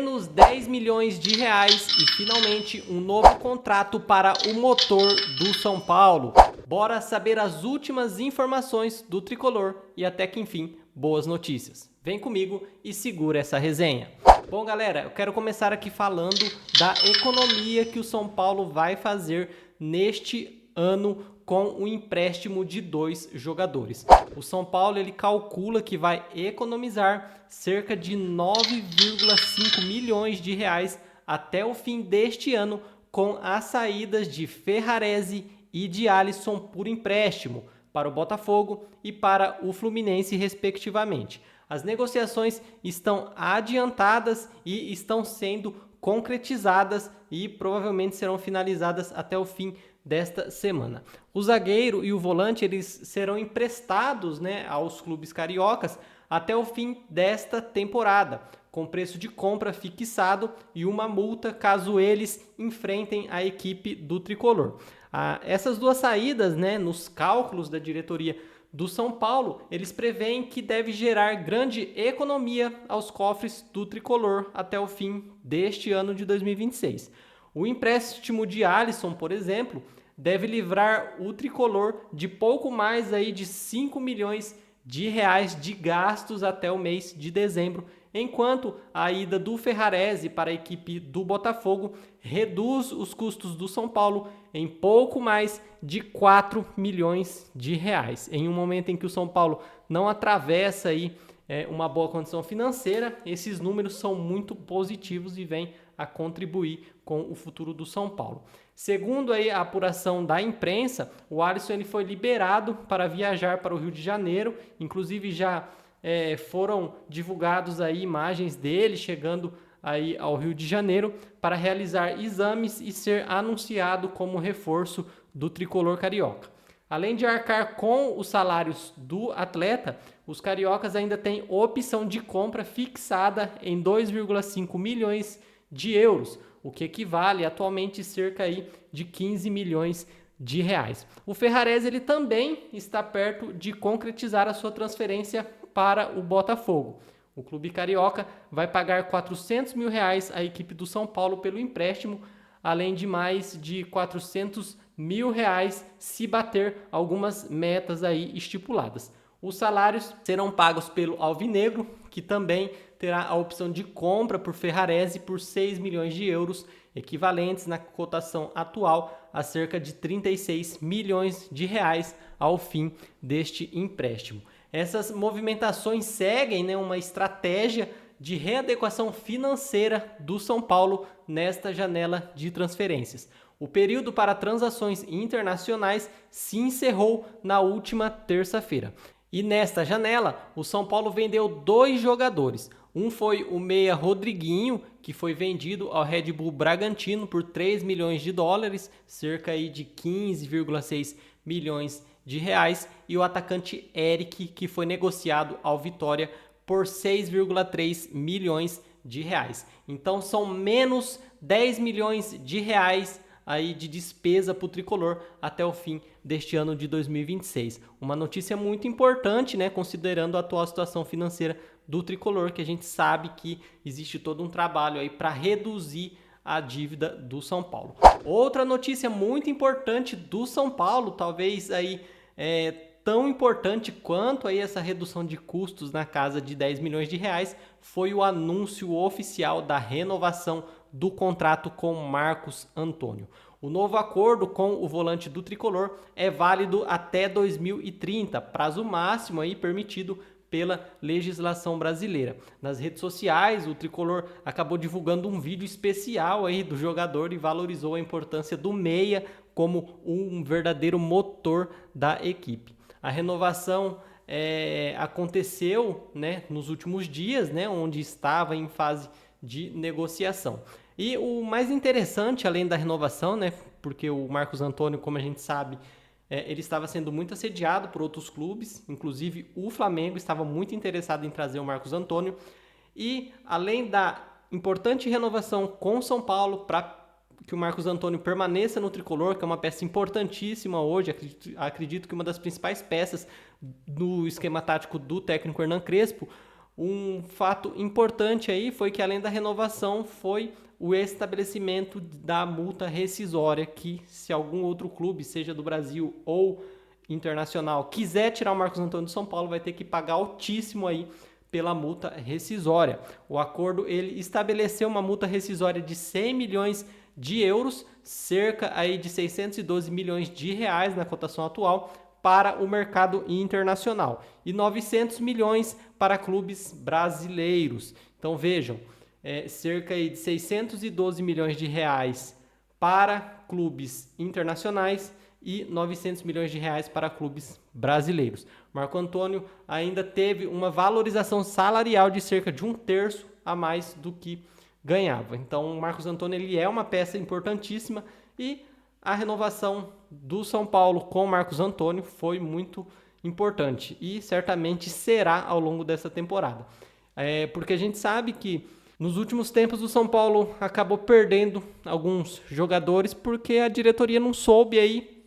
Menos 10 milhões de reais e finalmente um novo contrato para o motor do São Paulo. Bora saber as últimas informações do tricolor e até que enfim, boas notícias. Vem comigo e segura essa resenha. Bom, galera, eu quero começar aqui falando da economia que o São Paulo vai fazer neste ano com o empréstimo de 2 jogadores. O São Paulo ele calcula que vai economizar cerca de 9,5 milhões de reais até o fim deste ano com as saídas de Ferrarese e de Alisson por empréstimo para o Botafogo e para o Fluminense, respectivamente. As negociações estão adiantadas e estão sendo concretizadas e provavelmente serão finalizadas até o fim desta semana. O zagueiro e o volante eles serão emprestados, aos clubes cariocas até o fim desta temporada, com preço de compra fixado e uma multa caso eles enfrentem a equipe do tricolor. Essas duas saídas, nos cálculos da diretoria do São Paulo, eles preveem que deve gerar grande economia aos cofres do tricolor até o fim deste ano de 2026. O empréstimo de Alisson, por exemplo, deve livrar o tricolor de pouco mais aí de 5 milhões de reais de gastos até o mês de dezembro, enquanto a ida do Ferrarese para a equipe do Botafogo reduz os custos do São Paulo em pouco mais de 4 milhões de reais. Em um momento em que o São Paulo não atravessa aí uma boa condição financeira, esses números são muito positivos e vêm a contribuir com o futuro do São Paulo. Segundo aí a apuração da imprensa, o Alisson ele foi liberado para viajar para o Rio de Janeiro, inclusive já foram divulgados aí imagens dele chegando aí ao Rio de Janeiro para realizar exames e ser anunciado como reforço do tricolor carioca. Além de arcar com os salários do atleta, os cariocas ainda têm opção de compra fixada em 2,5 milhões de euros, o que equivale atualmente cerca aí de 15 milhões de reais. O Ferrarese ele também está perto de concretizar a sua transferência para o Botafogo. O clube carioca vai pagar 400 mil reais à equipe do São Paulo pelo empréstimo, além de mais de 400 mil reais se bater algumas metas aí estipuladas. Os salários serão pagos pelo Alvinegro, que também terá a opção de compra por Ferrarese por 6 milhões de euros, equivalentes na cotação atual a cerca de 36 milhões de reais ao fim deste empréstimo. Essas movimentações seguem uma estratégia de readequação financeira do São Paulo nesta janela de transferências. O período para transações internacionais se encerrou na última terça-feira. E nesta janela, o São Paulo vendeu 2 jogadores. Um foi o meia Rodriguinho, que foi vendido ao Red Bull Bragantino por 3 milhões de dólares, cerca aí de 15,6 milhões de reais, e o atacante Eric, que foi negociado ao Vitória por 6,3 milhões de reais. Então são menos 10 milhões de reais aí de despesa para o tricolor até o fim deste ano de 2026. Uma notícia muito importante, considerando a atual situação financeira do tricolor, que a gente sabe que existe todo um trabalho aí para reduzir a dívida do São Paulo. Outra notícia muito importante do São Paulo, talvez aí tão importante quanto aí essa redução de custos na casa de 10 milhões de reais, foi o anúncio oficial da renovação do contrato com Marcos Antônio. O novo acordo com o volante do tricolor é válido até 2030, prazo máximo aí permitido pela legislação brasileira. Nas redes sociais, o tricolor acabou divulgando um vídeo especial aí do jogador e valorizou a importância do meia como um verdadeiro motor da equipe. A renovação aconteceu nos últimos dias, onde estava em fase de negociação. E o mais interessante, além da renovação, porque o Marcos Antônio, como a gente sabe, ele estava sendo muito assediado por outros clubes, inclusive o Flamengo estava muito interessado em trazer o Marcos Antônio. E além da importante renovação com o São Paulo para que o Marcos Antônio permaneça no tricolor, que é uma peça importantíssima hoje, acredito que uma das principais peças do esquema tático do técnico Hernan Crespo, Um fato importante aí foi que, além da renovação, foi o estabelecimento da multa rescisória, que se algum outro clube, seja do Brasil ou internacional, quiser tirar o Marcos Antônio do São Paulo, vai ter que pagar altíssimo aí pela multa rescisória. O acordo ele estabeleceu uma multa rescisória de 100 milhões de euros, cerca aí de 612 milhões de reais na cotação atual, para o mercado internacional e 900 milhões para clubes brasileiros. Então vejam, cerca de 612 milhões de reais para clubes internacionais e 900 milhões de reais para clubes brasileiros. Marco Antônio ainda teve uma valorização salarial de cerca de 1/3 a mais do que ganhava. Então o Marcos Antônio ele é uma peça importantíssima e a renovação do São Paulo com Marcos Antônio foi muito importante e certamente será ao longo dessa temporada. Porque a gente sabe que nos últimos tempos o São Paulo acabou perdendo alguns jogadores porque a diretoria não soube aí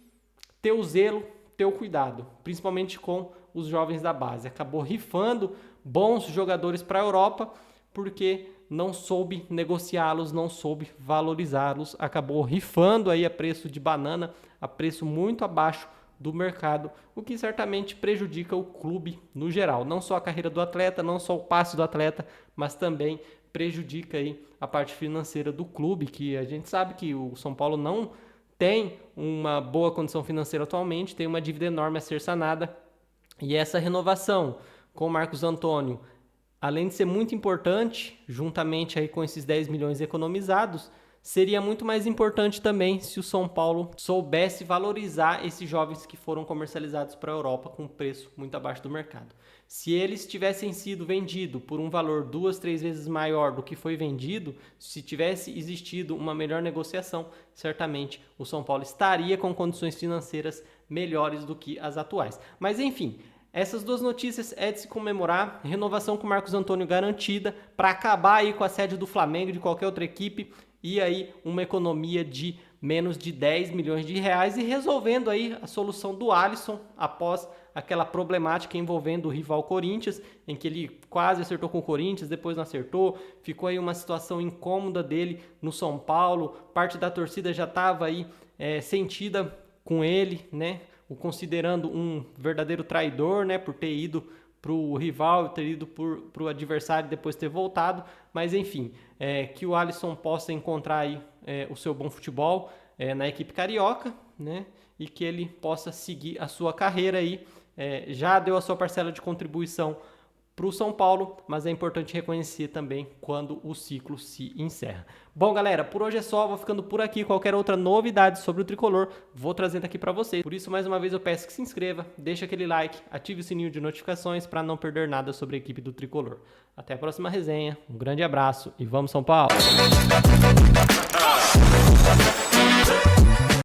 ter o zelo, ter o cuidado, principalmente com os jovens da base. Acabou rifando bons jogadores para a Europa porque não soube negociá-los, não soube valorizá-los, acabou rifando aí a preço de banana, a preço muito abaixo do mercado, o que certamente prejudica o clube no geral. Não só a carreira do atleta, não só o passe do atleta, mas também prejudica aí a parte financeira do clube, que a gente sabe que o São Paulo não tem uma boa condição financeira atualmente, tem uma dívida enorme a ser sanada, e essa renovação com o Marcos Antônio, além de ser muito importante, juntamente aí com esses 10 milhões economizados, seria muito mais importante também se o São Paulo soubesse valorizar esses jovens que foram comercializados para a Europa com um preço muito abaixo do mercado. Se eles tivessem sido vendidos por um valor 2, 3 vezes maior do que foi vendido, se tivesse existido uma melhor negociação, certamente o São Paulo estaria com condições financeiras melhores do que as atuais. Mas enfim, essas duas notícias é de se comemorar. Renovação com o Marcos Antônio garantida para acabar aí com a sede do Flamengo e de qualquer outra equipe e aí uma economia de menos de 10 milhões de reais e resolvendo aí a solução do Alisson após aquela problemática envolvendo o rival Corinthians, em que ele quase acertou com o Corinthians, depois não acertou, ficou aí uma situação incômoda dele no São Paulo, parte da torcida já estava aí sentida com ele, né? O considerando um verdadeiro traidor, né, por ter ido para o rival, ter ido para o adversário e depois ter voltado, mas enfim, que o Alisson possa encontrar aí o seu bom futebol na equipe carioca, né, e que ele possa seguir a sua carreira aí, já deu a sua parcela de contribuição para o São Paulo, mas é importante reconhecer também quando o ciclo se encerra. Bom, galera, por hoje é só, vou ficando por aqui. Qualquer outra novidade sobre o Tricolor, vou trazendo aqui para vocês. Por isso, mais uma vez, eu peço que se inscreva, deixe aquele like, ative o sininho de notificações para não perder nada sobre a equipe do Tricolor. Até a próxima resenha, um grande abraço e vamos São Paulo!